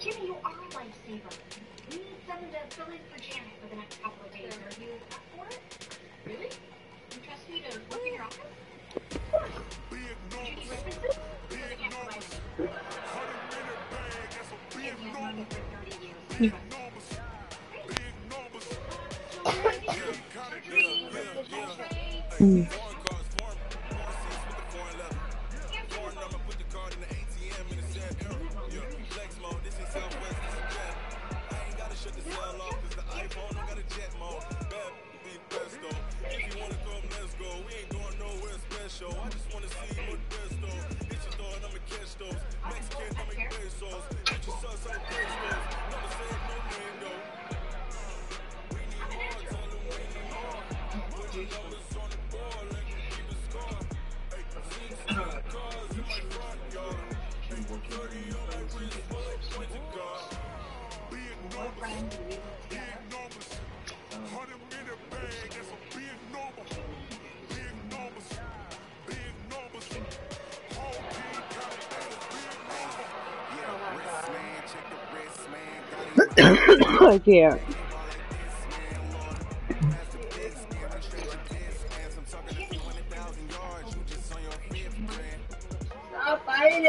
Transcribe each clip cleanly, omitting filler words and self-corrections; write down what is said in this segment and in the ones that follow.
Jimmy, you are a lifesaver. We need someone to fill in for Janet for the next couple of days. Are you up for it? Really? You trust me to work in your office? Of course. Do you need references? Because I can't provide them. If you've known me for 30 years, you trust me. I can't. Stop fighting!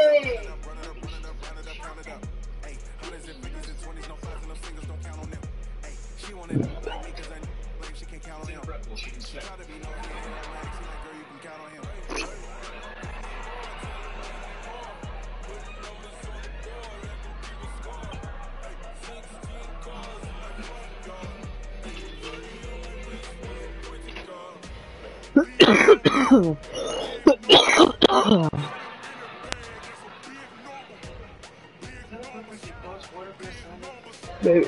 Baby.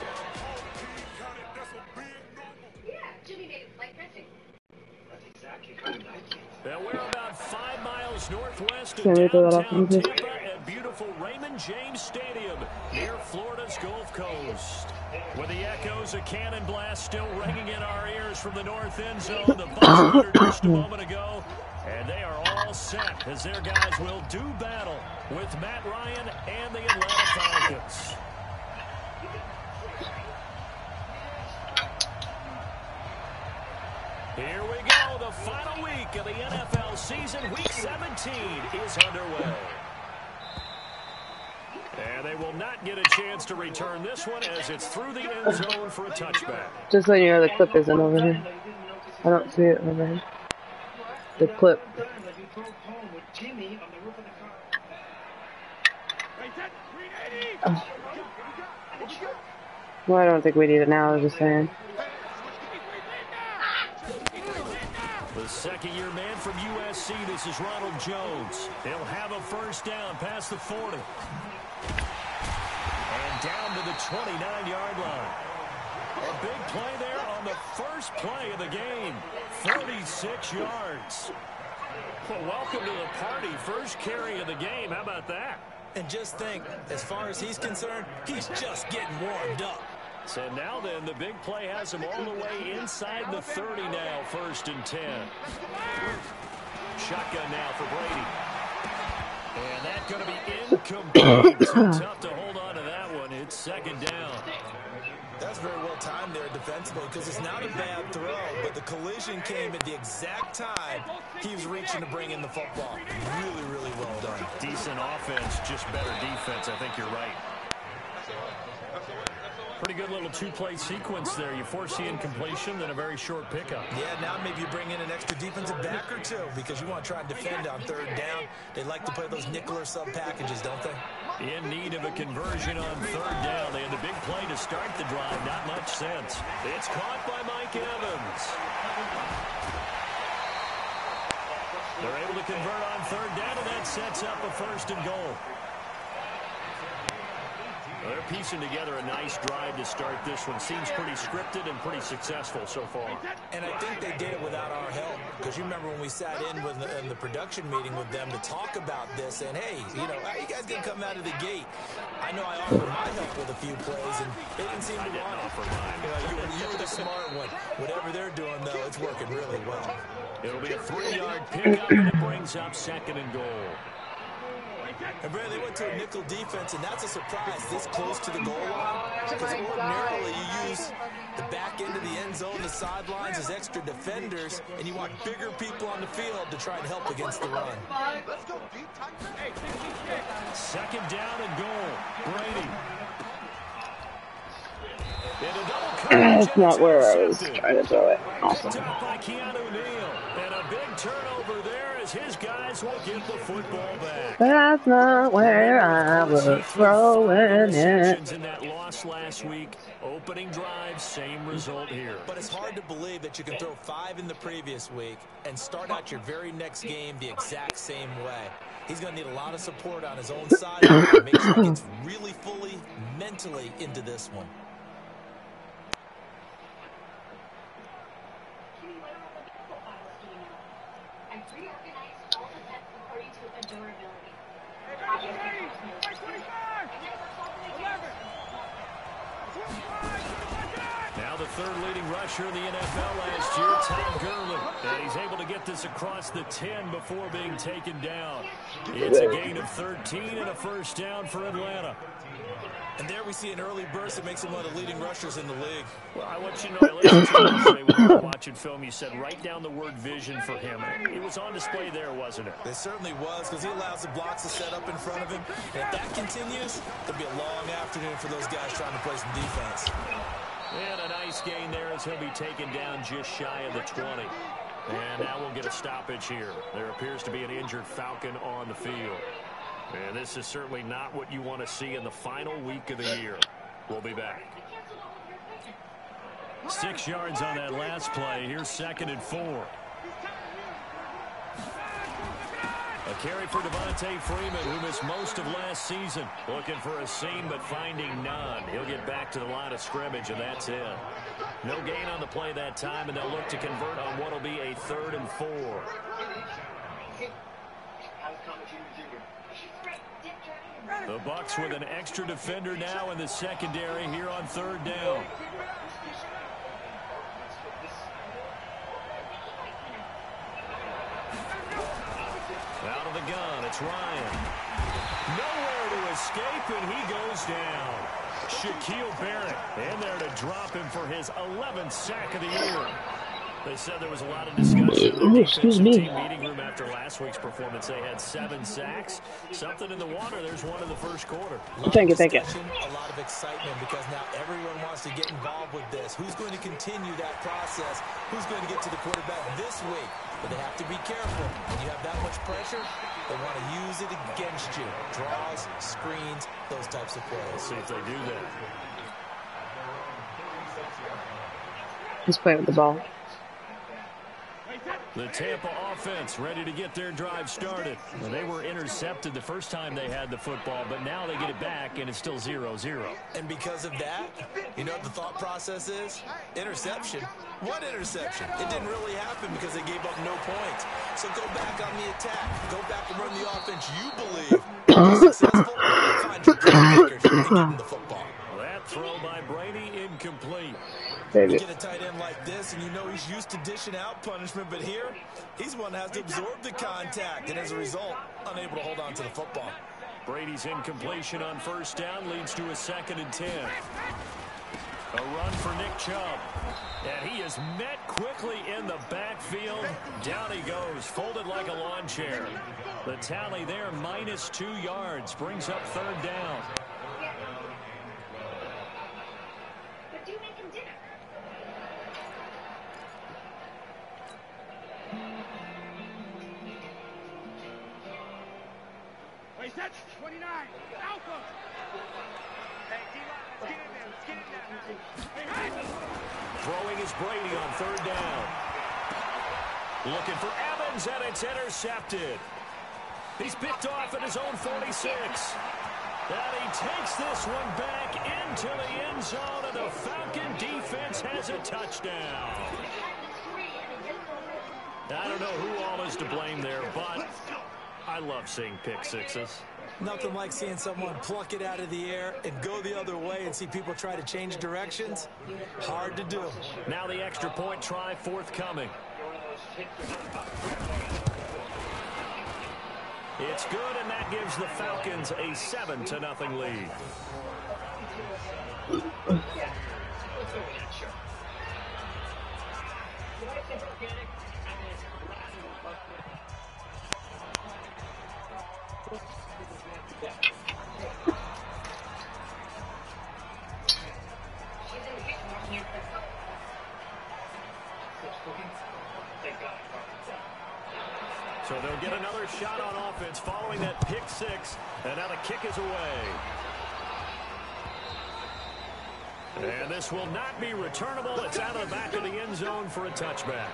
We're about 5 miles northwest of Can downtown Tampa at beautiful Raymond James Stadium near Florida's Gulf Coast. With the echoes of cannon blast still ringing in our ears from the north end zone, the Bucs were introduced a moment ago, and they are all set as their guys will do battle with Matt Ryan and the Atlanta Falcons. Here we go. The final week of the NFL season. Week 17 is underway. And they will not get a chance to return this one as it's through the end zone for a touchback. Just so you know, the clip isn't over here. I don't see it over here. The clip. Oh. Well, I don't think we need it now. I was just saying. The second-year man from USC, this is Ronald Jones. He'll have a first down past the 40. And down to the 29-yard line. A big play there on the first play of the game. 46 yards. Well, welcome to the party. First carry of the game. How about that? And just think, as far as he's concerned, he's just getting warmed up. So now then, the big play has him all the way inside the 30 now, 1st and 10. Shotgun now for Brady. And that's going to be incomplete. So tough to hold on to that one. It's 2nd down. That's very well timed there defensively because it's not a bad throw, but the collision came at the exact time he was reaching to bring in the football. Really, really well done. Decent offense, just better defense. I think you're right. Pretty good little two-play sequence there. You force the incompletion, then a very short pickup. Yeah, now maybe you bring in an extra defensive back or two because you want to try and defend on third down. They like to play those nickel or sub packages, don't they? In need of a conversion on third down. They had the big play to start the drive. Not much sense. It's caught by Mike Evans. They're able to convert on third down, and that sets up a 1st and goal. They're piecing together a nice drive to start this one. Seems pretty scripted and pretty successful so far. And I think they did it without our help. Because you remember when we sat in the production meeting with them to talk about this, and hey, you know, how you guys going to come out of the gate? I know I offered my help with a few plays, and they didn't seem to want it. You know, you were the smart one. Whatever they're doing, though, it's working really well. It'll be a 3-yard pickup, and it brings up 2nd and goal. And Brad, they went to a nickel defense, and that's a surprise this close to the goal line. Because ordinarily you use the back end of the end zone, the sidelines as extra defenders, and you want bigger people on the field to try and help against the run. 2nd down and goal. Brady. That's not where I was trying to throw it. Awesome. By Keanu Neal. And a big turnover there as his guys will get the football back. That's not where I was throwing it. In that loss last week, opening drive, same result here. But it's hard to believe that you can throw 5 in the previous week and start out your very next game the exact same way. He's going to need a lot of support on his own side to make sure he gets really fully mentally into this one. Now the 3rd leading rusher in the NFL last year, Todd Gurley. And he's able to get this across the 10 before being taken down. It's a gain of 13 and a 1st down for Atlanta. And there we see an early burst that makes him one of the leading rushers in the league. Well, I want you to know, I listened to you say when we were watching film, you said write down the word vision for him. It was on display there, wasn't it? It certainly was, because he allows the blocks to set up in front of him. And if that continues, it'll be a long afternoon for those guys trying to play some defense. And a nice gain there as he'll be taken down just shy of the 20. And now we'll get a stoppage here. There appears to be an injured Falcon on the field. And this is certainly not what you want to see in the final week of the year. We'll be back. 6 yards on that last play. Here's 2nd and 4. A carry for Devontae Freeman, who missed most of last season. Looking for a seam, but finding none. He'll get back to the line of scrimmage, and that's it. No gain on the play that time, and they'll look to convert on what will be a 3rd and 4. The Bucs with an extra defender now in the secondary here on 3rd down. Out of the gun, it's Ryan. Nowhere to escape, and he goes down. Shaquille Barrett in there to drop him for his 11th sack of the year. They said there was a lot of discussion in the defensive team meeting room after last week's performance. They had 7 sacks. Something in the water. There's one in the 1st quarter. Thank you. A lot of excitement because now everyone wants to get involved with this. Who's going to continue that process? Who's going to get to the quarterback this week? But they have to be careful. When you have that much pressure, they want to use it against you. Draws, screens, those types of plays. Let's see if they do that. He's playing with the ball. The Tampa offense ready to get their drive started. Well, they were intercepted the first time they had the football, but now they get it back, and it's still 0-0. And because of that, you know what the thought process is? Interception. What interception? It didn't really happen because they gave up no points. So go back on the attack. Go back and run the offense you believe. Be successful, find your playmakers and get them the football. That throw by Brady incomplete. You get a tight end like this, and you know he's used to dishing out punishment, but here, he's one that has to absorb the contact, and as a result, unable to hold on to the football. Brady's incompletion on 1st down leads to a 2nd and 10. A run for Nick Chubb. And he is met quickly in the backfield. Down he goes, folded like a lawn chair. The tally there, -2 yards, brings up 3rd down. Hey, that's 29. Alpha. Hey, D-line, let's get in there. Let's get in there. Hey, Throwing is Brady on third down. Looking for Evans, and it's intercepted. He's picked off at his own 46. And he takes this one back into the end zone, and the Falcon defense has a touchdown. I don't know who all is to blame there, but I love seeing pick sixes. Nothing like seeing someone pluck it out of the air and go the other way and see people try to change directions. Hard to do. Now the extra point try forthcoming. It's good, and that gives the Falcons a 7-0 lead. So they'll get another shot on offense following that pick six, and now the kick is away. And this will not be returnable. It's out of the back of the end zone for a touchback.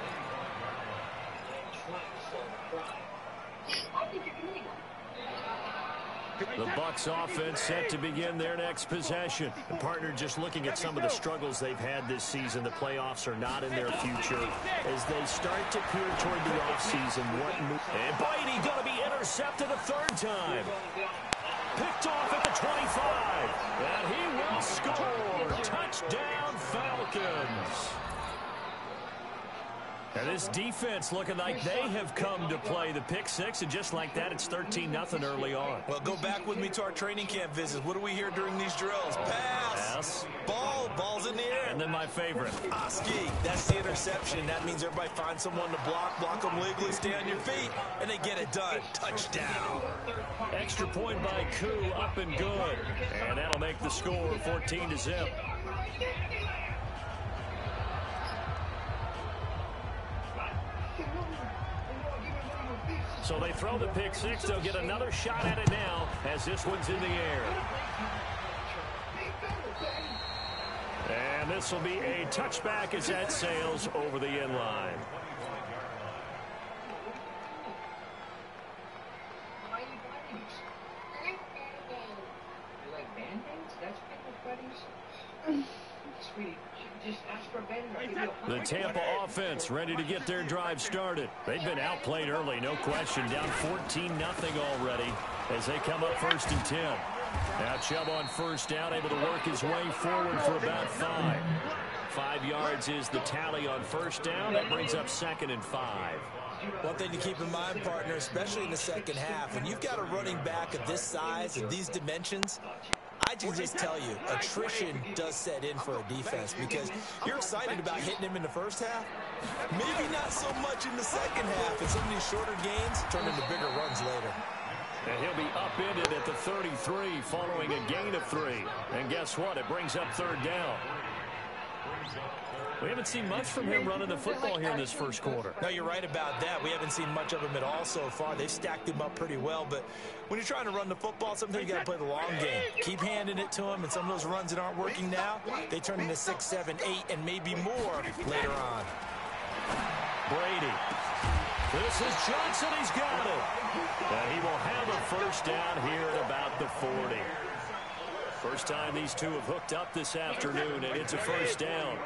The Bucs offense set to begin their next possession. The partner just looking at some of the struggles they've had this season. The playoffs are not in their future as they start to peer toward the offseason. And Brady going to be intercepted a third time. Picked off at the 25. And he will score. Touchdown, Falcons. And this defense looking like they have come to play the pick six, and just like that, it's 13-0 early on. Well, go back with me to our training camp visits. What do we hear during these drills? Pass. Ball's in the air. And then my favorite. Oski, that's the interception. That means everybody finds someone to block them legally, stay on your feet, and they get it done. Touchdown. Extra point by Koo, up and good. And that'll make the score 14-0. So they throw the pick six. They'll get another shot at it now as this one's in the air. And this will be a touchback as that sails over the end line. The Tampa offense ready to get their drive started. They've been outplayed early, no question. Down 14-0 already as they come up 1st and 10. Now Chubb on first down, able to work his way forward for about 5. 5 yards is the tally on first down. That brings up 2nd and 5. One thing to keep in mind, partner, especially in the second half, when you've got a running back of this size and these dimensions, I can just tell you, attrition does set in for a defense because you're excited about hitting him in the first half. Maybe not so much in the second half, and some of these shorter gains turn into bigger runs later. And he'll be upended at the 33 following a gain of 3. And guess what? It brings up 3rd down. We haven't seen much from him running the football here in this first quarter. No, you're right about that. We haven't seen much of him at all so far. They've stacked him up pretty well, but when you're trying to run the football, sometimes you got to play the long game. Keep handing it to him, and some of those runs that aren't working now, they turn into 6, 7, 8, and maybe more later on. Brady. This is Johnson. He's got it. And he will have a first down here at about the 40. First time these two have hooked up this afternoon, and it's a first down.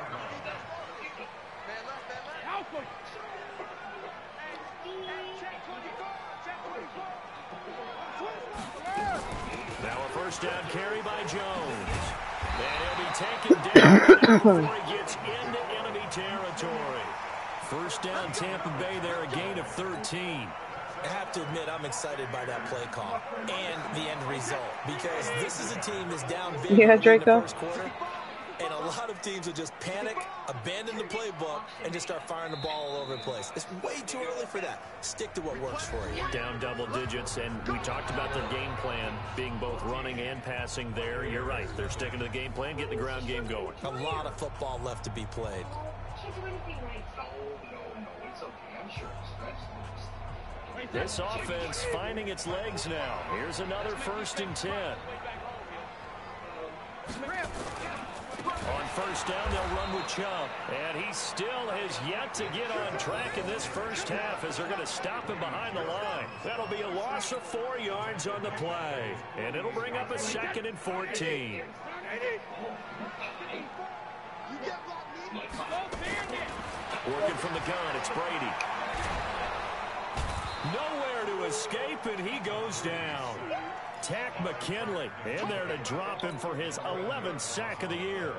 Now a first down carry by Jones. And he'll be taken down before he gets into enemy territory. First down Tampa Bay there, a gain of 13. I have to admit, I'm excited by that play call and the end result because this is a team that's down big in the first quarter, and a lot of teams will just panic, abandon the playbook, and just start firing the ball all over the place. It's way too early for that. Stick to what works for you. Down double digits, and we talked about their game plan being both running and passing there. You're right. They're sticking to the game plan, getting the ground game going. A lot of football left to be played. Can't do anything right. No, it's okay. I'm sure it's This offense finding its legs now. Here's another 1st and 10. On 1st down, they'll run with Chubb. And he still has yet to get on track in this 1st half as they're going to stop him behind the line. That'll be a loss of 4 yards on the play. And it'll bring up a 2nd and 14. Working from the gun, it's Brady. Nowhere to escape, and he goes down. Tack McKinley in there to drop him for his 11th sack of the year.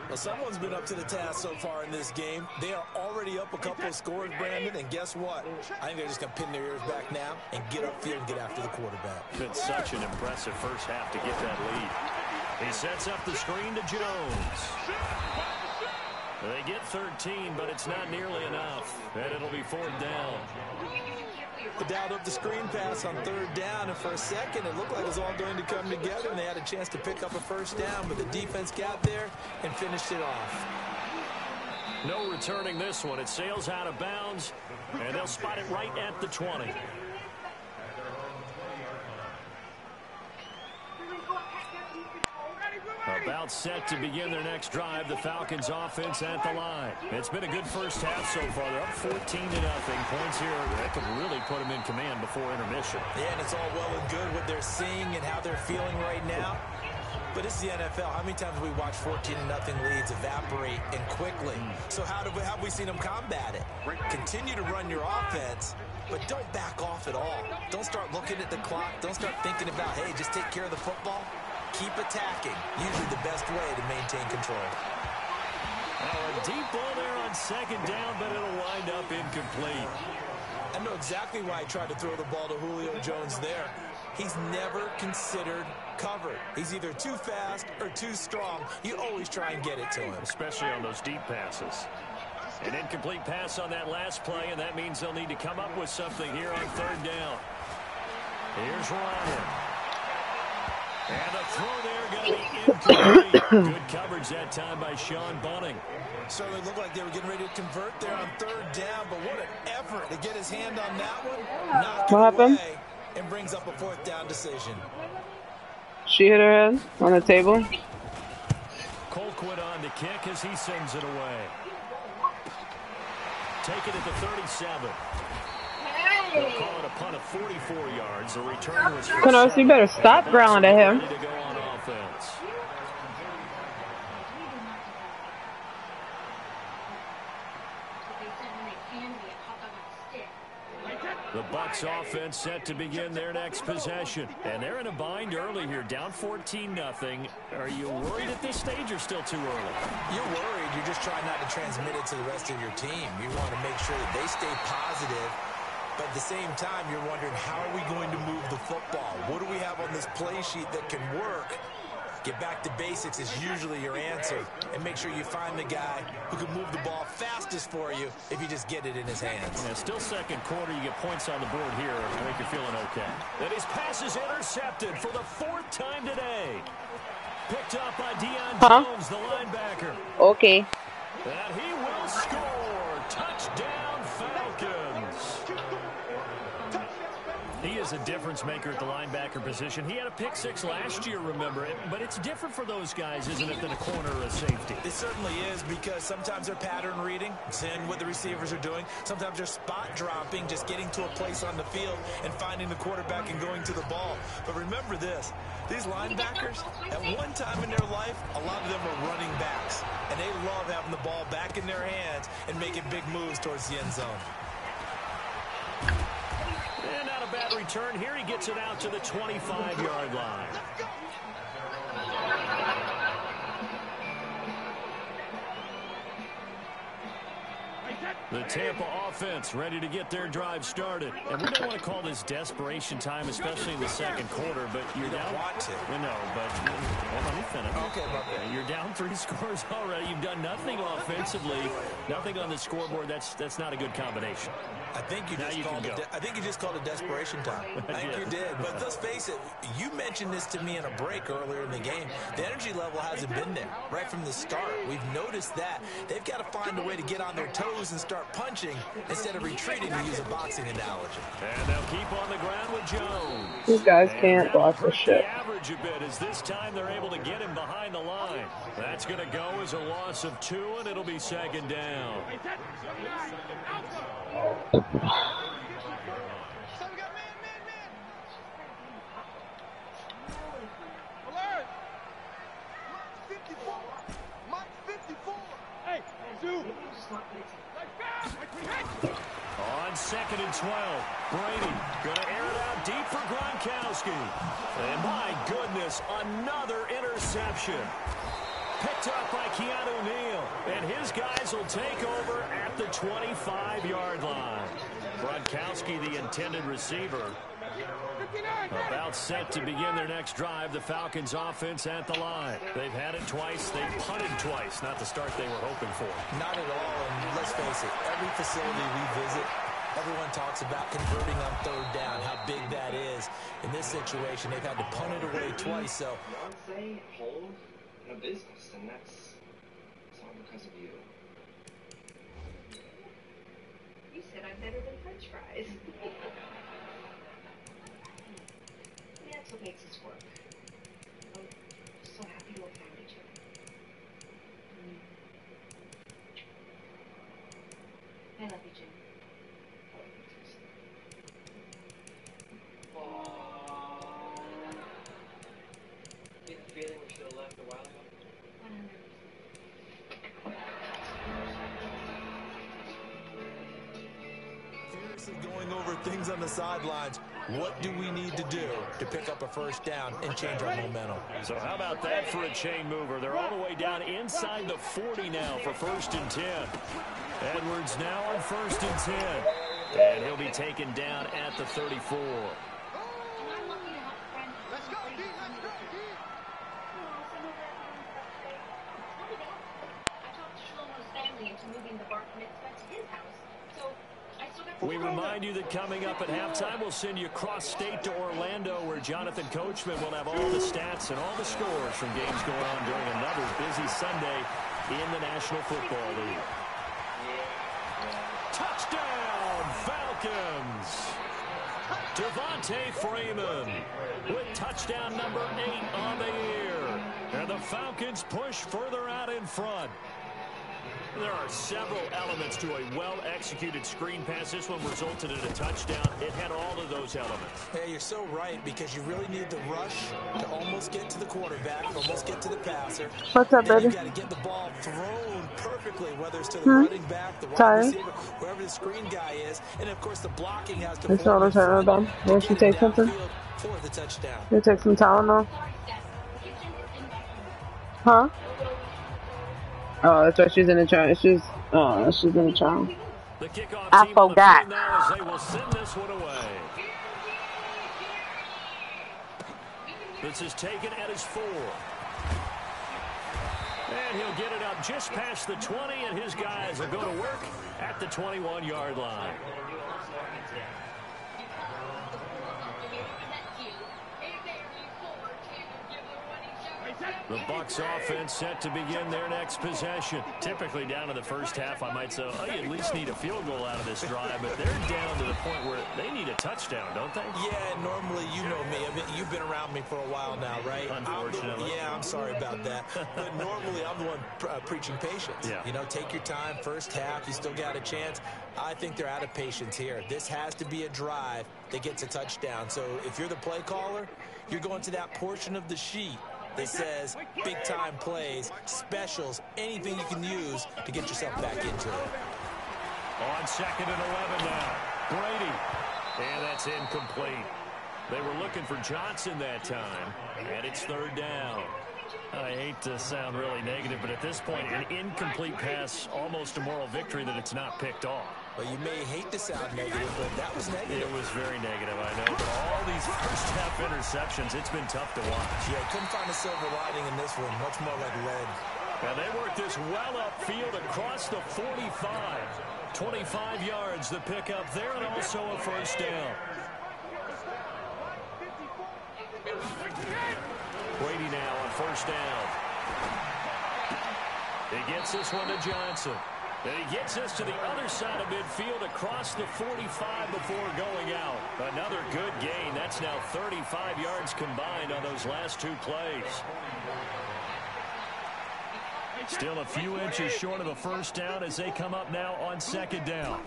Well, someone's been up to the task so far in this game. They are already up a couple of scores, Brandon, and guess what? I think they're just going to pin their ears back now and get upfield and get after the quarterback. Been such an impressive 1st half to get that lead. He sets up the screen to Jones. They get 13, but it's not nearly enough, and it'll be 4th down. They dialed up the screen pass on 3rd down, and for a second it looked like it was all going to come together, and they had a chance to pick up a 1st down, but the defense got there and finished it off. No returning this one. It sails out of bounds, and they'll spot it right at the 20. About set to begin their next drive, the Falcons offense at the line. It's been a good 1st half so far. They're up 14-0. Points here that could really put them in command before intermission. Yeah, and it's all well and good what they're seeing and how they're feeling right now. But it's the NFL. How many times have we watched 14-0 leads evaporate and quickly? So how have we seen them combat it? Continue to run your offense, but don't back off at all. Don't start looking at the clock. Don't start thinking about, hey, just take care of the football. Keep attacking. Usually the best way to maintain control. A deep ball there on 2nd down, but it'll wind up incomplete. I know exactly why I tried to throw the ball to Julio Jones there. He's never considered covered. He's either too fast or too strong. You always try and get it to him. Especially on those deep passes. An incomplete pass on that last play, and that means they'll need to come up with something here on 3rd down. Here's Ryan. And the throw there going to be incomplete. Good coverage that time by Sean Bunting. Certainly looked like they were getting ready to convert there on 3rd down, but what an effort to get his hand on that one. Knocked What it away happened? and brings up a 4th down decision. She hit her head on the table. Colquitt on to kick as he sends it away. Take it at the 37. They'll call it a punt of 44 yards. The return was for Connors, you better stop growling at him. ready to go on offense. The Bucs offense set to begin their next possession. And they're in a bind early here, down 14-0. Are you worried at this stage or still too early? You're worried. You're just trying not to transmit it to the rest of your team. You want to make sure that they stay positive. But at the same time, you're wondering, how are we going to move the football? What do we have on this play sheet that can work? Get back to basics is usually your answer. And make sure you find the guy who can move the ball fastest for you if you just get it in his hands. Yeah, still 2nd quarter. You get points on the board here. I think you're feeling okay. And his pass is intercepted for the 4th time today. Picked up by Deion Jones, the linebacker. Okay. And he will score. Touchdown, Falcons. He is a difference maker at the linebacker position. He had a pick 6 last year, remember it. But it's different for those guys, isn't it, than a corner or a safety? It certainly is, because sometimes they're pattern reading, seeing what the receivers are doing. Sometimes they're spot dropping, just getting to a place on the field and finding the quarterback and going to the ball. But remember this, these linebackers, at one time in their life, a lot of them are running backs. And they love having the ball back in their hands and making big moves towards the end zone. And not a bad return here. He gets it out to the 25-yard line. The Tampa offense ready to get their drive started. And we don't want to call this desperation time, especially in the 2nd quarter, but you're down. Want to. No, but well, let me finish. Okay, okay. You're down 3 scores already. You've done nothing offensively, nothing on the scoreboard. That's not a good combination. I think you just called it desperation time. I think you did. But let's face it, you mentioned this to me in a break earlier in the game. The energy level hasn't been there right from the start. We've noticed that. They've got to find a way to get on their toes and start punching instead of retreating, to use a boxing analogy. And they'll keep on the ground with Jones. These guys can't block the shit. The average a bit as this time they're able to get him behind the line. That's going to go as a loss of 2, and it'll be second down. On 2nd and 12, Brady going to air it out deep for Gronkowski. And my goodness, another interception. Picked up by Keanu Neal. And his guys will take over at the 25-yard line. Gronkowski, the intended receiver. About set to begin their next drive. The Falcons offense at the line. They've had it twice. They've punted twice. Not the start they were hoping for. Not at all. And let's face it, every facility we visit, everyone talks about converting on 3rd down, how big that is. In this situation, they've had to punt it away twice. So, say hold in a business, and that's all because of you. You said I'm better than French fries. That's what makes us work. I'm so happy to have found each other. I love you, Jim. Get the feeling we should have left a while ago? 100%. seriously going over things on the sidelines. What do we need to do to pick up a 1st down and change our momentum? So how about that for a chain mover? They're all the way down inside the 40 now for 1st and 10. Edwards now on 1st and 10. And he'll be taken down at the 34. We remind you that coming up at halftime, we'll send you cross-state to Orlando, where Jonathan Coachman will have all the stats and all the scores from games going on during another busy Sunday in the National Football League. Touchdown, Falcons! Devontae Freeman with touchdown number 8 on the year. And the Falcons push further out in front. There are several elements to a well-executed screen pass. This one resulted in a touchdown. It had all of those elements. Hey, you're so right, because you really need the rush to almost get to the quarterback, almost get to the passer. What's up, baby? You got to get the ball thrown perfectly, whether it's to the running back, the wide receiver, whoever the screen guy is, and of course the blocking has to. It's all the time, Ben. Won't you take something? For the touchdown. You take some Tylenol? Huh? Oh, that's why she's in the child. She's in the child. The kickoff I team forgot. now as they will send this one away. This is taken at his 4. And he'll get it up just past the 20, and his guys will go to work at the 21-yard line. The Bucs offense set to begin their next possession. Typically down in the first half, I might say, oh, you at least need a field goal out of this drive, but they're down to the point where they need a touchdown, don't they? Yeah, normally, you know me. I mean, you've been around me for a while now, right? Unfortunately. I'm sorry about that. But normally, I'm the one preaching patience. Yeah. You know, take your time. First half, you still got a chance. I think they're out of patience here. This has to be a drive that gets a touchdown. So if you're the play caller, you're going to that portion of the sheet that says big-time plays, specials, anything you can use to get yourself back into it. On 2nd and 11 now, Brady. And that's incomplete. They were looking for Johnson that time, and it's 3rd down. I hate to sound really negative, but at this point, an incomplete pass, almost a moral victory that it's not picked off. Well, you may hate to sound negative, but that was negative. It was very negative, I know. But all these first-half interceptions, it's been tough to watch. Yeah, couldn't find a silver lining in this one. Much more like lead. And they work this well upfield across the 45. 25 yards the pickup there, and also a first down. Brady now on first down. He gets this one to Johnson. And he gets this to the other side of midfield across the 45 before going out. Another good gain. That's now 35 yards combined on those last two plays. Still a few inches short of a first down as they come up now on second down.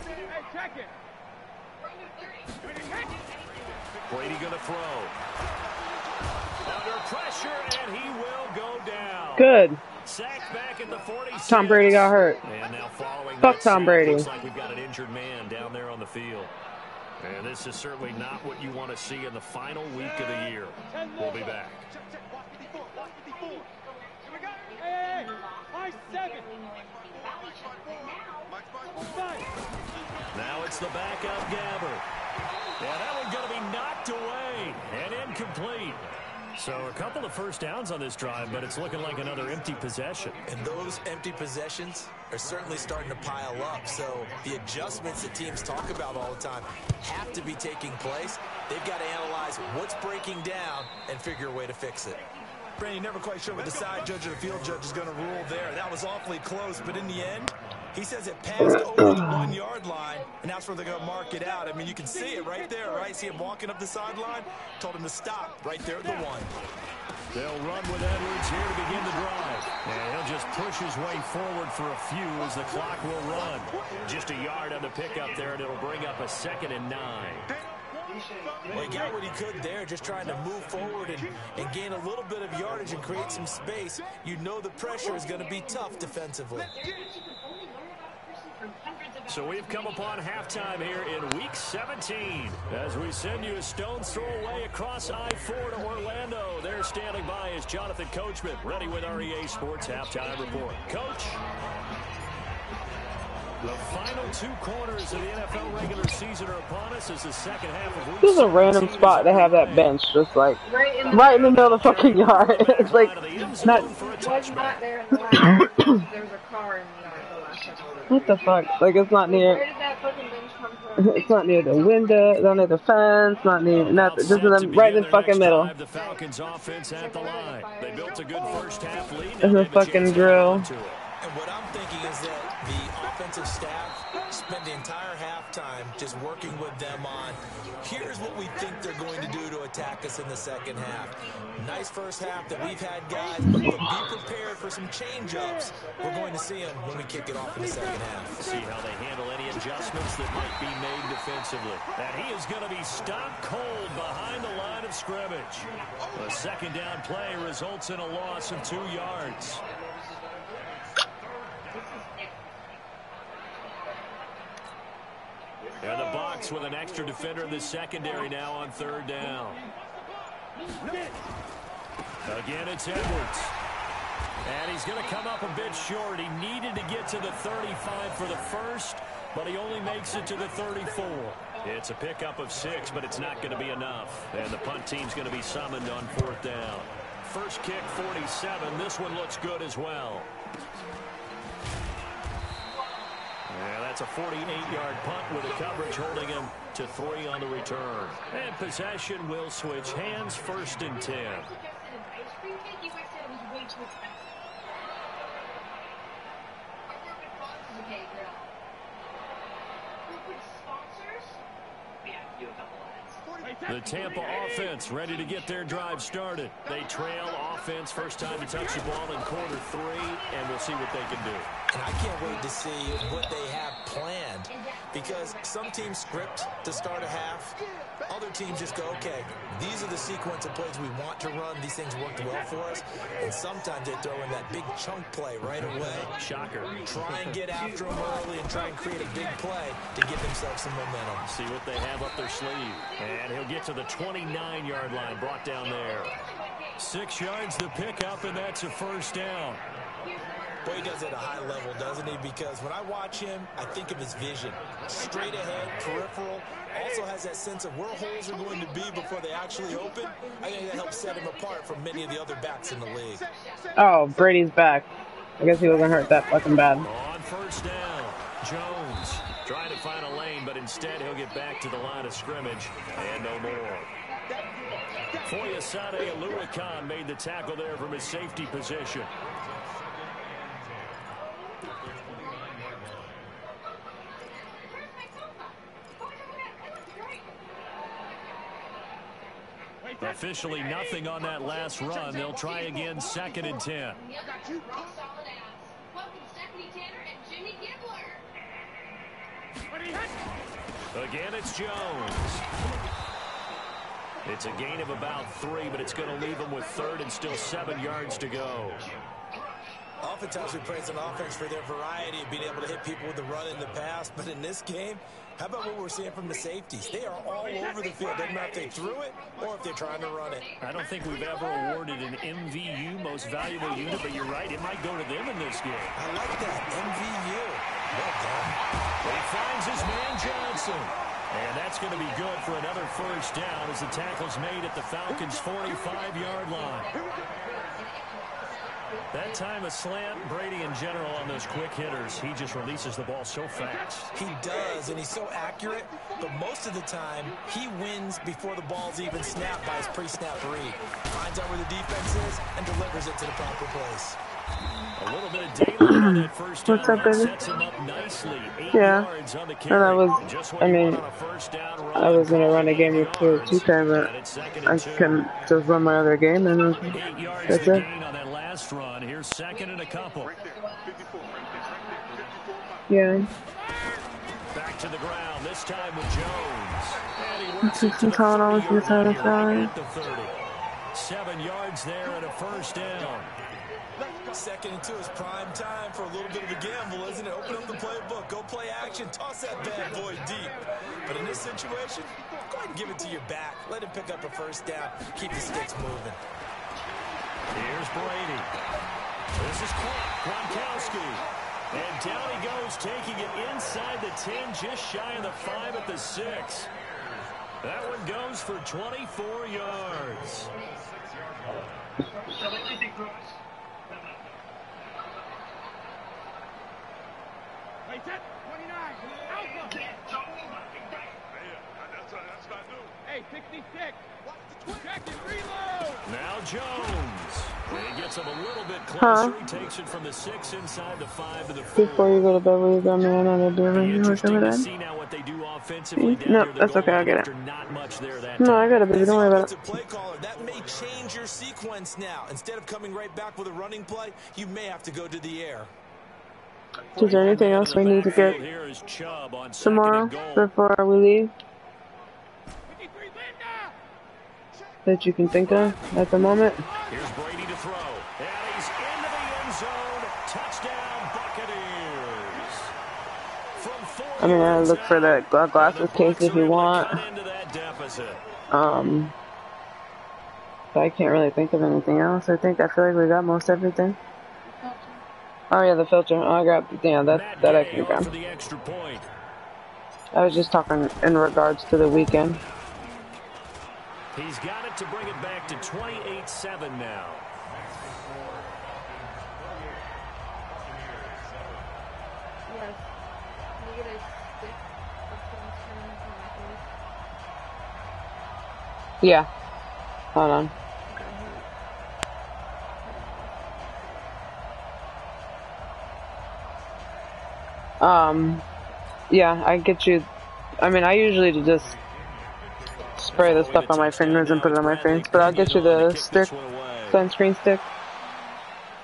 Brady going to throw. Under pressure, and he will go down. Good. Sacked back at the 46. Tom Brady got hurt. And now following Fuck Tom Brady. Looks like we've got an injured man down there on the field. And this is certainly not what you want to see in the final week of the year. We'll be back. Now it's the backup Gabbert. Yeah, that one's going to be knocked away and incomplete. So a couple of first downs on this drive, but it's looking like another empty possession. And those empty possessions are certainly starting to pile up. So the adjustments that teams talk about all the time have to be taking place. They've got to analyze what's breaking down and figure a way to fix it. Brady never quite sure what the side judge or the field judge is going to rule there. That was awfully close, but in the end, he says it passed over the 1 yard line, and that's where they're going to mark it out. I mean, you can see it right there, right? See him walking up the sideline? Told him to stop right there at the 1. They'll run with Edwards here to begin the drive. And he'll just push his way forward for a few as the clock will run. Just a yard on the pickup there, and it'll bring up a 2nd and 9. Well, he got what he could there, just trying to move forward and gain a little bit of yardage and create some space. You know the pressure is going to be tough defensively. So we've come upon halftime here in Week 17 as we send you a stone's throw away across I-4 to Orlando. There standing by is Jonathan Coachman, ready with our EA Sports Halftime Report. Coach? The final 2 quarters of the NFL regular season are upon us as the second half of Week 17. This is a random spot to have that bench, just like right in the middle of the fucking yard. It's like not. Not there in the last. There was a car in the yard the last time. What the fuck? Like it's not near. Where did that fucking bench come from? It's not near the window. Not near the fence. Not near nothing. Just right in the fucking middle. The Falcons offense at the line. They built a good first half lead. It's a fucking drill. And what I'm thinking is that the offensive staff spent the entire halftime just working with them on, here's what we think they're going to do to attack us in the second half. Nice first half that we've had, guys, but be prepared for some change-ups. We're going to see them when we kick it off in the second half. See how they handle any adjustments that might be made defensively. And he is going to be stopped cold behind the line of scrimmage. A second down play results in a loss of 2 yards. And the Bucs with an extra defender in the secondary now on 3rd down. Again, it's Edwards. And he's going to come up a bit short. He needed to get to the 35 for the first, but he only makes it to the 34. It's a pickup of 6, but it's not going to be enough. And the punt team's going to be summoned on 4th down. First kick, 47. This one looks good as well. Yeah, that's a 48-yard punt with the coverage holding him to 3 on the return. And possession will switch hands, 1st and 10. The Tampa offense ready to get their drive started. They trail offense, first time to touch the ball in quarter 3, and we'll see what they can do. And I can't wait to see what they have planned, because some teams script to start a half. Other teams just go, okay, these are the sequence of plays we want to run. These things worked well for us. And sometimes they throw in that big chunk play right away. Shocker. Try and get after them early and try and create a big play to give themselves some momentum. See what they have up their sleeve. And he'll get to the 29-yard line, brought down there. 6 yards to pick up, and that's a first down. Boy, he does it at a high level, doesn't he? Because when I watch him, I think of his vision. Straight ahead, peripheral. Also has that sense of where holes are going to be before they actually open. I think that helps set him apart from many of the other backs in the league. Oh, Brady's back. I guess he wasn't hurt that fucking bad. On first down, Jones trying to find a lane, but instead he'll get back to the line of scrimmage and no more. Foyesade Aluakan made the tackle there from his safety position. Officially nothing on that last run. They'll try again, 2nd and 10. Again, it's Jones. It's a gain of about 3, but it's going to leave them with 3rd and still 7 yards to go. Oftentimes we praise an offense for their variety of being able to hit people with the run in the pass, but in this game, how about what we're seeing from the safeties? They are all over the field. Doesn't matter if they threw it or if they're trying to run it. I don't think we've ever awarded an MVU, most valuable unit, but you're right, it might go to them in this game. I like that, MVU. Well done. He finds his man Johnson. And that's going to be good for another first down as the tackle's made at the Falcons' 45-yard line. That time a slant, Brady in general on those quick hitters, he just releases the ball so fast. He does, and he's so accurate, but most of the time he wins before the ball's even snapped by his pre-snap read. Finds out where the defense is and delivers it to the proper place. A little bit of daylight on that first down. What's up, baby? Sets him up nicely. 8 Yeah. yards on the And carry. I was, Just what I you mean, want on a first down run. I was going to run a game with 2K, but And it's 2nd I and 2. couldn't just run my other game, and 8 yards that's to it. gain on that last run. Here's 2nd and a couple. Yeah. Back to the ground, this time with Jones. And he Let's works see it to some the talent on the 30-yard side line of right side. at the 30. 7 yards there and a first down. 2nd and 2 is prime time for a little bit of a gamble, isn't it? Open up the playbook, go play action, toss that bad boy deep. But in this situation, go ahead and give it to your back. Let him pick up a first down. Keep the sticks moving. Here's Brady. This is Gronkowski. And down he goes, taking it inside the 10, just shy of the 5 at the 6. That one goes for 24 yards. Hey, 29. Alpha. Hey, 66. Check it, reload. Now Jones. He gets him a little bit closer. He takes it from the 6 inside the 5 to the 4. Before you go to bed, will you grab me another beer when you work over Interesting to there? see now what they do offensively down No, near the that's goal okay, I'll line get it. after not much there that No, time. I got it, baby. Don't worry about it. Offensive play caller, that may change your sequence now. Instead of coming right back with a running play, you may have to go to the air. Is there anything else we need to get Here is Chubb on 2nd tomorrow and goal. before we leave 53, Linda. that you can think of at the moment? Here's Brady to throw. And he's into the end zone. Touchdown, Buccaneers. From 4 I mean, I yards look for out, the glasses the case Bucs if are you able to want. cut into that deficit. But I can't really think of anything else. I feel like we got most everything. Oh yeah, the filter. Oh, I grabbed. Yeah, that I Gay can off grab. for the extra point. I was just talking in regards to the weekend. He's got it to bring it back to 28-7 now. Yes. Can you get a stick of sunscreen for my face? Yeah. Hold on. Yeah, I get you. I mean, I usually just spray the stuff on my fingers and put it on my face, but I'll get you the stick, sunscreen stick.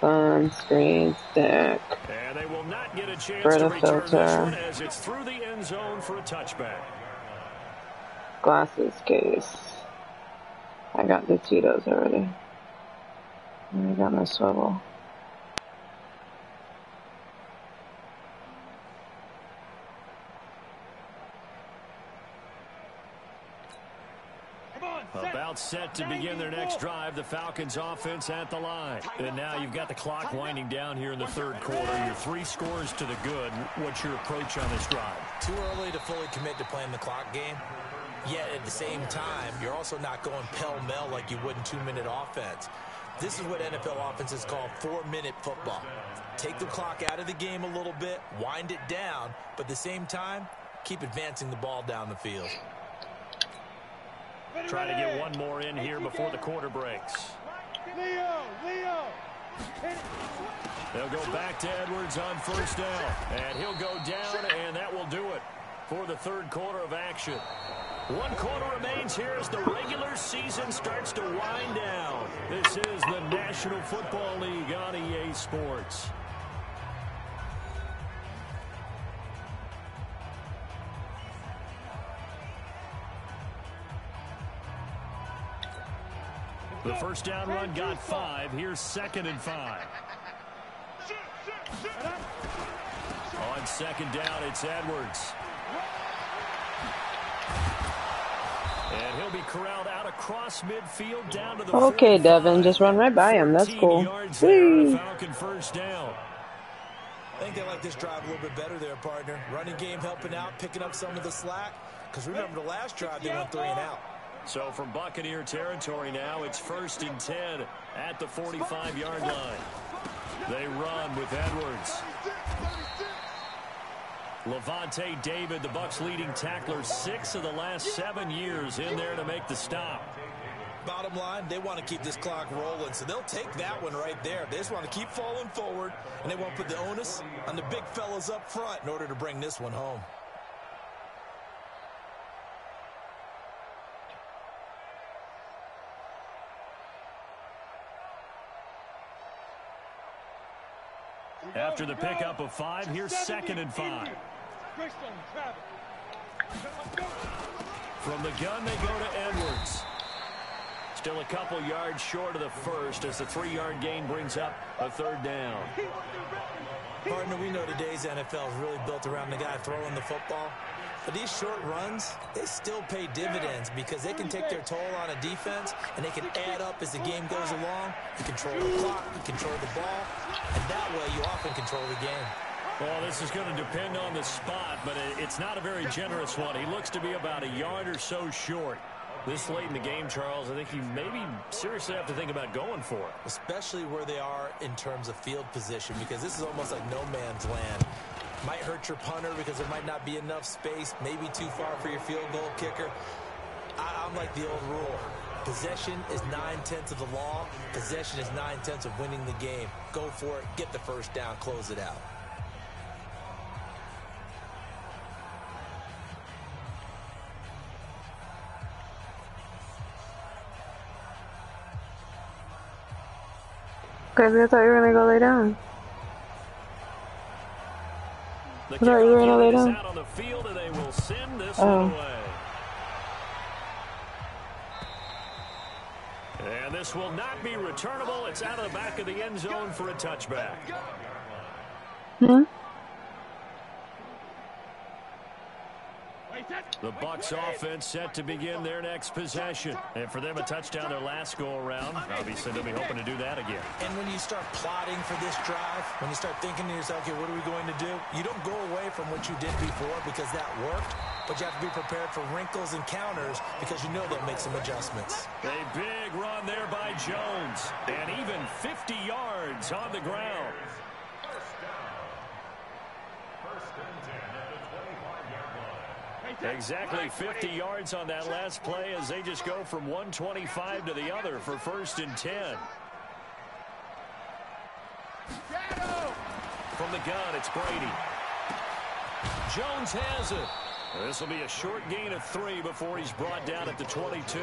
Sunscreen stick. And they will not get a chance For to the return this one filter. as it's through the end zone for a touchback. Glasses case. I got the Tito's already. And I got my swivel. About set to begin their next drive. The Falcons offense at the line. And now you've got the clock winding down here in the third quarter. Your 3 scores to the good. What's your approach on this drive? Too early to fully commit to playing the clock game. Yet at the same time, you're also not going pell-mell like you would in 2-minute offense. This is what NFL offenses call 4-minute football. Take the clock out of the game a little bit, wind it down, but at the same time, keep advancing the ball down the field. Try to get one more in here before the quarter breaks. Leo. They'll go back to Edwards on first down. And he'll go down, and that will do it for the third quarter of action. One quarter remains here as the regular season starts to wind down. This is the National Football League on EA Sports. The first down run got 5. Here's 2nd and 5. On second down, it's Edwards. And he'll be corralled out across midfield down to the Okay, 45. Devin, just run right by him. That's cool. Yards there, a Falcon first down. I think they like this drive a little bit better there, partner. Running game helping out, picking up some of the slack. Because remember, the last drive, they went 3 and out. So from Buccaneer territory now, it's 1st and 10 at the 45-yard line. They run with Edwards. Levante David, the Bucs' leading tackler, 6 of the last 7 years in there to make the stop. Bottom line, they want to keep this clock rolling, so they'll take that one right there. They just want to keep falling forward, and they won't put the onus on the big fellas up front in order to bring this one home. After the pickup of 5, here's 2nd and 5. From the gun, they go to Edwards. Still a couple yards short of the first as the 3-yard gain brings up a 3rd down. Partner, we know today's NFL is really built around the guy throwing the football. But these short runs, they still pay dividends because they can take their toll on a defense and they can add up as the game goes along. You control the clock, you control the ball, and that way you often control the game. Well, this is going to depend on the spot, but it's not a very generous one. He looks to be about a yard or so short. This late in the game, Charles, I think you maybe seriously have to think about going for it. Especially where they are in terms of field position, because this is almost like no man's land. Might hurt your punter because there might not be enough space, maybe too far for your field goal kicker. I'm like the old rule. Possession is 9/10 of the law. Possession is 9/10 of winning the game. Go for it, get the first down, close it out. Okay, I thought you were gonna go lay down. The I thought you were gonna lay is down. out on the field, and they will send this one away. And this will not be returnable. It's out of the back of the end zone for a touchback. The Bucs offense set to begin their next possession. And for them, a touchdown their last go-around. Obviously, they'll be hoping to do that again. And when you start plotting for this drive, when you start thinking to yourself, okay, what are we going to do? You don't go away from what you did before because that worked, but you have to be prepared for wrinkles and counters because you know they'll make some adjustments. A big run there by Jones. And even 50 yards on the ground. Exactly 50 yards on that last play as they just go from 125 to the other for 1st and 10. From the gun, it's Brady. Jones has it. This will be a short gain of 3 before he's brought down at the 22.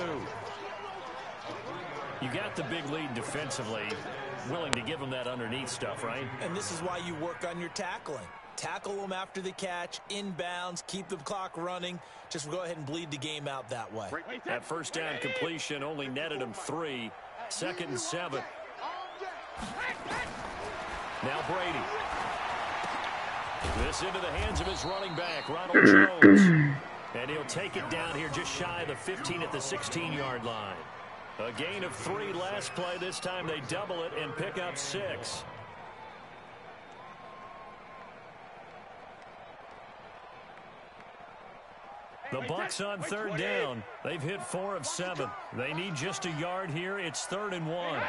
You got the big lead defensively. Willing to give him that underneath stuff, right? And this is why you work on your tackling. Tackle them after the catch, inbounds, keep the clock running. Just go ahead and bleed the game out that way. That first down completion only netted him 3. 2nd and 7. Now Brady. This into the hands of his running back, Ronald Jones. And he'll take it down here just shy of the 15 at the 16-yard line. A gain of 3 last play. This time they double it and pick up 6. The Bucs on 3rd down. They've hit 4 of 7. They need just a yard here. It's 3rd and 1.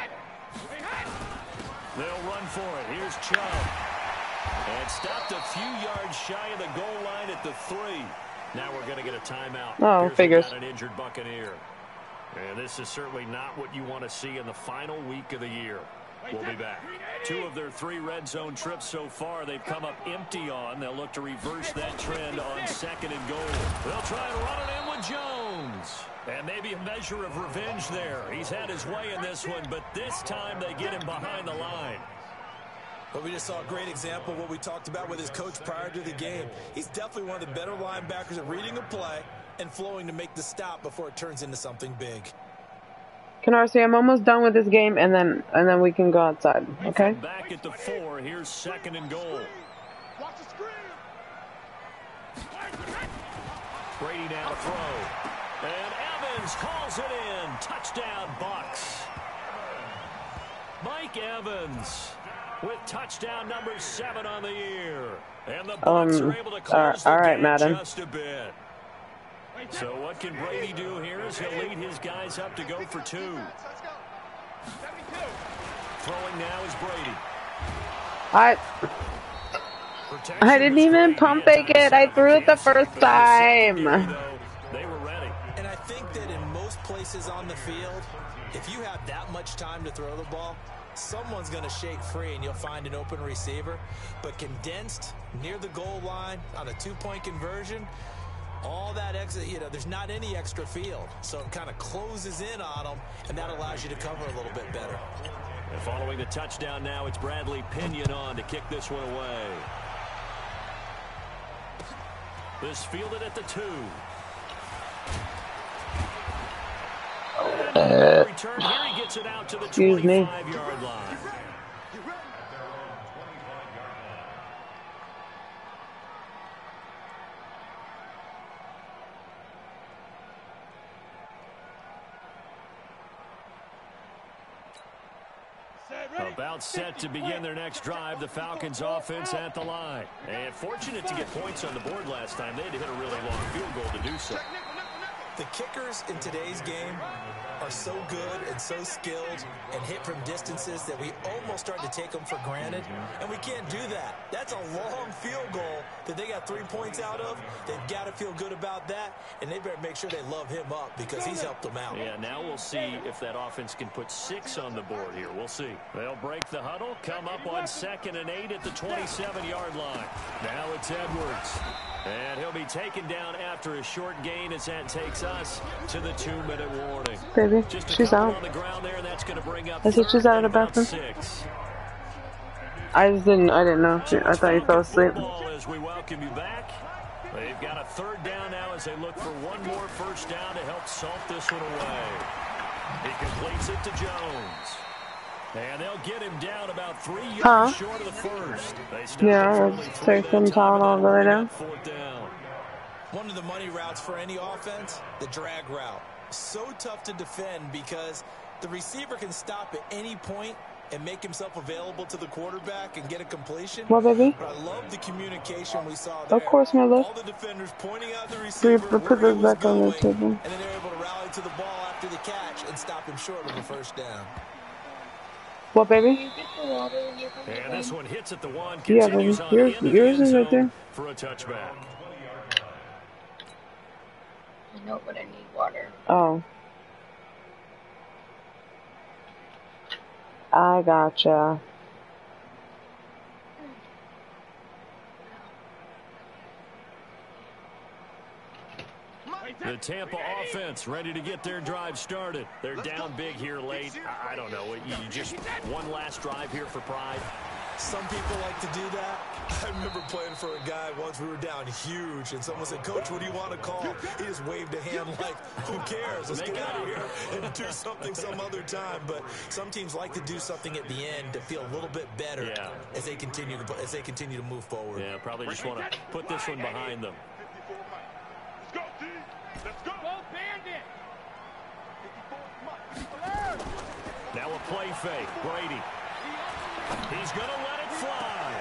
They'll run for it. Here's Chubb. And stopped a few yards shy of the goal line at the 3. Now we're going to get a timeout. Oh, figures. Got an injured Buccaneer. And this is certainly not what you want to see in the final week of the year. We'll be back. 2 of their 3 red zone trips so far, they've come up empty on. They'll look to reverse that trend on 2nd and goal. They'll try and run it in with Jones. And maybe a measure of revenge there. He's had his way in this one, but this time they get him behind the line. But we just saw a great example of what we talked about with his coach prior to the game. He's definitely one of the better linebackers at reading a play and flowing to make the stop before it turns into something big. Canarsie, I'm almost done with this game, and then we can go outside. Okay. Back at the 4. Here's 2nd and goal. Watch the screen. Brady now to throw, and Evans calls it in. Touchdown, Bucks. Mike Evans with touchdown number 7 on the year, and the Bucks are able to close the game Madden. just a bit. So what can Brady do here as he'll lead his guys up to go for 2. Throwing now is Brady. I didn't even pump fake it. I threw it the first time. They were ready. And I think that in most places on the field, if you have that much time to throw the ball, someone's going to shake free and you'll find an open receiver. But condensed near the goal line on a 2-point conversion, all that extra, there's not any extra field. So it kind of closes in on them, and that allows you to cover a little bit better. And following the touchdown now, it's Bradley Pinion on to kick this one away. This fielded at the 2. Return here, he gets it out to the 25-yard line. About set to begin their next drive. The Falcons offense at the line. And fortunate to get points on the board last time. They had to hit a really long field goal to do so. The kickers in today's game are so good and so skilled and hit from distances that we almost start to take them for granted, and we can't do that. That's a long field goal that they got 3 points out of. They've got to feel good about that, and they better make sure they love him up because he's helped them out. Yeah, now we'll see if that offense can put 6 on the board here. We'll see. They'll break the huddle, come up on 2nd and 8 at the 27-yard line. Now it's Edwards. And he'll be taken down after a short gain as that takes us to the 2-minute warning. Baby, she's out. On the ground there, and that's going to bring up I said she's out of the bathroom. 6. I didn't know. I thought you fell asleep. As we welcome you back. They've got a 3rd down now as they look for one more first down to help salt this one away. He completes it to Jones. And they'll get him down about 3 yards short of the first. Yeah, let's take some Tylenol and go lay down. 4th down. One of the money routes for any offense, the drag route. So tough to defend because the receiver can stop at any point and make himself available to the quarterback and get a completion. What, baby? But I love the communication we saw there. Of course, my love. All the defenders pointing out the receiver, Put this back on the table. and then they're able to rally to the ball after the catch and stop him short of the first down. What, baby? And this one hits at the 1. Yeah, baby. Yours is right there. For a touchback. I know, but I need water. Oh. I gotcha. The Tampa offense ready to get their drive started. They're down big here late. I don't know. You just one last drive here for pride. Some people like to do that. I remember playing for a guy once. We were down huge, and someone said, "Coach, what do you want to call?" He just waved a hand like, "Who cares? Let's get out of here and do something some other time." But some teams like to do something at the end to feel a little bit better as they continue to move forward. Yeah, probably just want to put this one behind them. Let's go, D. Let's go. Go, Bandit. Now a play fake. Brady. He's going to let it fly.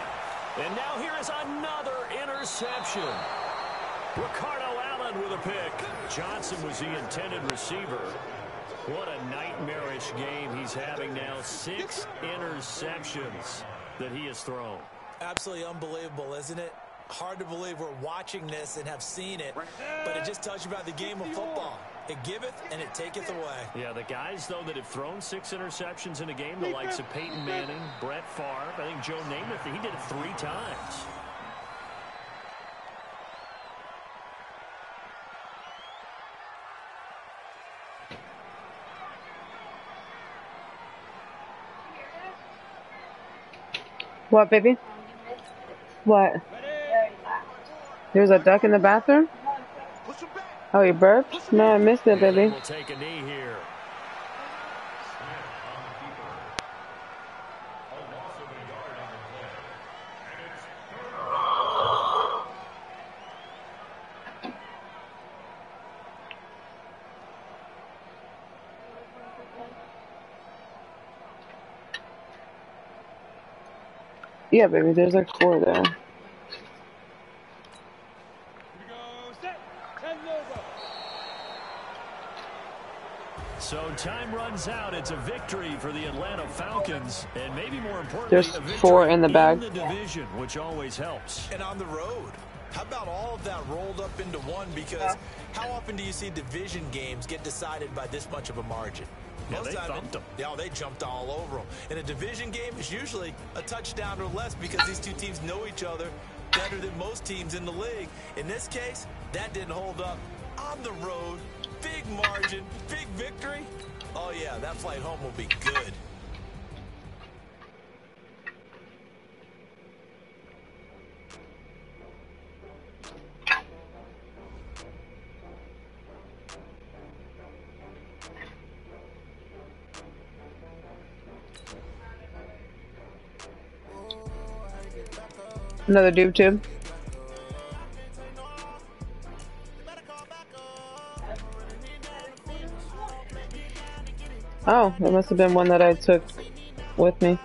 And now here is another interception. Ricardo Allen with a pick. Johnson was the intended receiver. What a nightmarish game he's having now. 6 interceptions that he has thrown. Absolutely unbelievable, isn't it? Hard to believe we're watching this and have seen it, but it just tells you about the game of football. It giveth and it taketh away. Yeah, the guys, though, that have thrown 6 interceptions in a game, the likes of Peyton Manning, Brett Favre, I think Joe Namath, he did it 3 times. What, baby? What? There's a duck in the bathroom? Oh, you burped? No, I missed it, baby. We'll take a knee here. Yeah, baby, there's like 4 there. So time runs out. It's a victory for the Atlanta Falcons, and maybe more importantly, There's a victory 4 in the bag. in the division, which always helps. And on the road. How about all of that rolled up into one? Because how often do you see division games get decided by this much of a margin? Yeah, they thumped them. Yeah, they jumped all over them. And a division game is usually a touchdown or less because these two teams know each other better than most teams in the league. In this case, that didn't hold up. On the road, big margin, big victory. Oh, yeah, that flight home will be good. Another doob tube. Oh, it must have been one that I took with me.